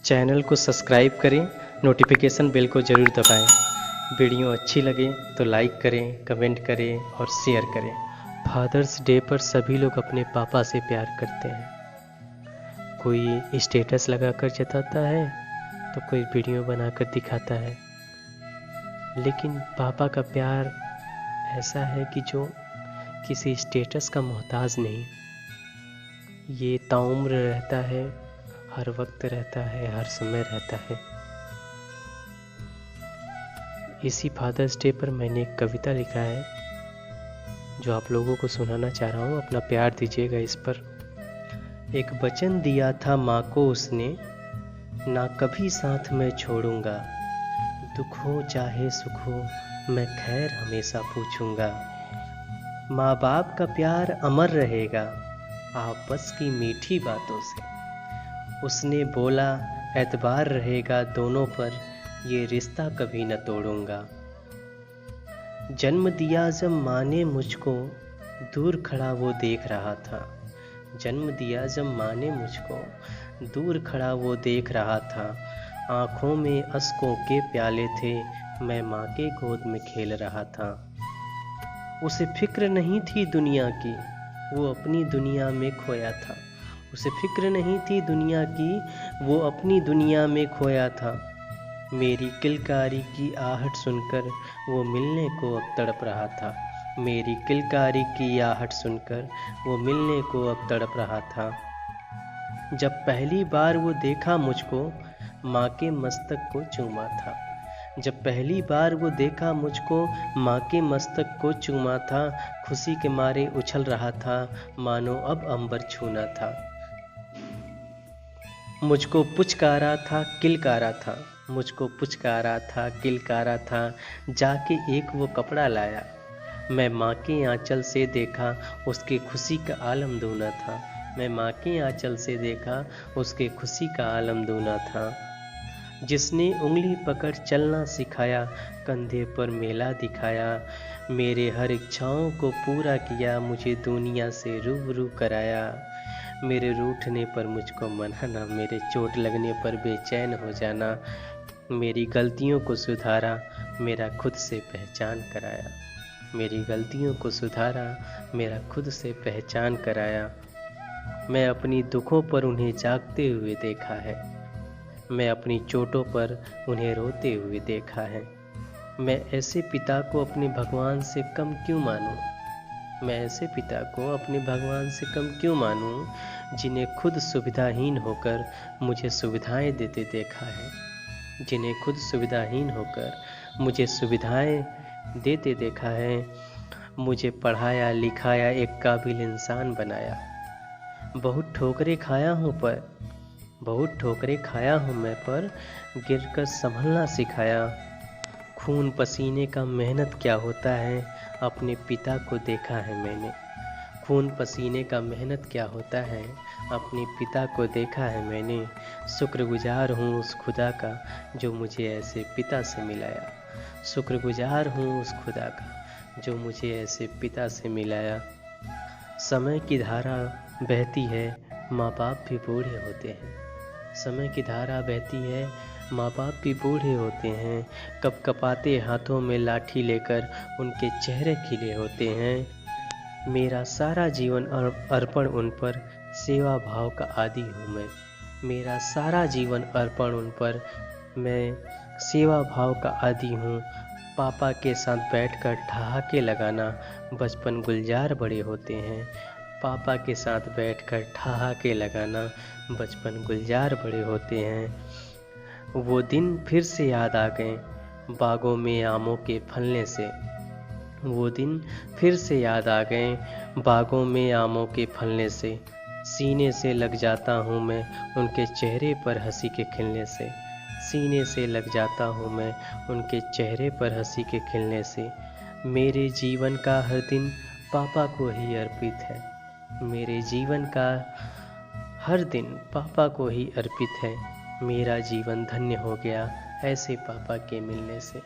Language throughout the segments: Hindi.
चैनल को सब्सक्राइब करें, नोटिफिकेशन बेल को ज़रूर दबाएं। वीडियो अच्छी लगे तो लाइक करें, कमेंट करें और शेयर करें। फादर्स डे पर सभी लोग अपने पापा से प्यार करते हैं। कोई स्टेटस लगाकर जताता है तो कोई वीडियो बनाकर दिखाता है, लेकिन पापा का प्यार ऐसा है कि जो किसी स्टेटस का मोहताज नहीं। ये ताउम्र रहता है, हर वक्त रहता है, हर समय रहता है। इसी फादर्स डे पर मैंने एक कविता लिखा है जो आप लोगों को सुनाना चाह रहा हूँ। अपना प्यार दीजिएगा इस पर। एक वचन दिया था माँ को उसने, ना कभी साथ में छोड़ूंगा। दुख हो चाहे सुख हो, मैं खैर हमेशा पूछूंगा। माँ बाप का प्यार अमर रहेगा आपस की मीठी बातों से। उसने बोला एतबार रहेगा दोनों पर, ये रिश्ता कभी न तोड़ूंगा। जन्म दिया जब माँ ने मुझको, दूर खड़ा वो देख रहा था। जन्म दिया जब माँ ने मुझको, दूर खड़ा वो देख रहा था। आँखों में अश्कों के प्याले थे, मैं माँ के गोद में खेल रहा था। उसे फिक्र नहीं थी दुनिया की, वो अपनी दुनिया में खोया था। उसे फिक्र नहीं थी दुनिया की, वो अपनी दुनिया में खोया था। मेरी किलकारी की आहट सुनकर वो मिलने को अब तड़प रहा था। मेरी किलकारी की आहट सुनकर वो मिलने को अब तड़प रहा था। जब पहली बार वो देखा मुझको, माँ के मस्तक को चूमा था। जब पहली बार वो देखा मुझको, माँ के मस्तक को चूमा था। खुशी के मारे उछल रहा था, मानो अब अंबर छूना था। मुझको पुचकारा था, किलकारा था। मुझको पुचकारा था, किलकारा था। जाके एक वो कपड़ा लाया, मैं माँ के आंचल से देखा, उसके खुशी का आलम दूना था। मैं माँ के आंचल से देखा, उसके खुशी का आलम दूना था। जिसने उंगली पकड़ चलना सिखाया, कंधे पर मेला दिखाया। मेरे हर इच्छाओं को पूरा किया, मुझे दुनिया से रूबरू कराया। मेरे रूठने पर मुझको मनाना, मेरे चोट लगने पर बेचैन हो जाना। मेरी गलतियों को सुधारा, मेरा खुद से पहचान कराया। मेरी गलतियों को सुधारा, मेरा खुद से पहचान कराया। मैं अपनी दुखों पर उन्हें जागते हुए देखा है। मैं अपनी चोटों पर उन्हें रोते हुए देखा है। मैं ऐसे पिता को अपने भगवान से कम क्यों मानूं? मैं ऐसे पिता को अपने भगवान से कम क्यों मानूं, जिन्हें खुद सुविधाहीन होकर मुझे सुविधाएं देते देखा है। जिन्हें खुद सुविधाहीन होकर मुझे सुविधाएं देते देखा है। मुझे पढ़ाया लिखाया, एक काबिल इंसान बनाया। बहुत ठोकरें खाया हूँ मैं, पर गिरकर संभलना सिखाया। खून पसीने का मेहनत क्या होता है, अपने पिता को देखा है मैंने। खून पसीने का मेहनत क्या होता है, अपने पिता को देखा है मैंने। शुक्रगुजार हूँ उस खुदा का जो मुझे ऐसे पिता से मिलाया। शुक्रगुजार हूँ उस खुदा का जो मुझे ऐसे पिता से मिलाया। समय की धारा बहती है, माँ बाप भी बूढ़े होते हैं। समय की धारा बहती है, माँ बाप भी बूढ़े होते हैं। कप कपाते हाथों में लाठी लेकर उनके चेहरे खिले होते हैं। मेरा सारा जीवन अर्पण उन पर, सेवा भाव का आदी हूँ मैं। मेरा सारा जीवन अर्पण उन पर, मैं सेवा भाव का आदी हूँ। पापा के साथ बैठकर ठहाके लगाना, बचपन गुलजार बड़े होते हैं। पापा के साथ बैठकर ठहाके लगाना, बचपन गुलजार बड़े होते हैं। वो दिन फिर से याद आ गए, बागों में आमों के फलने से। वो दिन फिर से याद आ गए, बागों में आमों के फलने से। सीने से लग जाता हूँ मैं उनके चेहरे पर हंसी के खिलने से। सीने से लग जाता हूँ मैं उनके चेहरे पर हंसी के खिलने से। मेरे जीवन का हर दिन पापा को ही अर्पित है। मेरे जीवन का हर दिन पापा को ही अर्पित है। मेरा जीवन धन्य हो गया ऐसे पापा के मिलने से।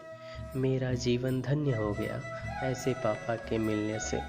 मेरा जीवन धन्य हो गया ऐसे पापा के मिलने से।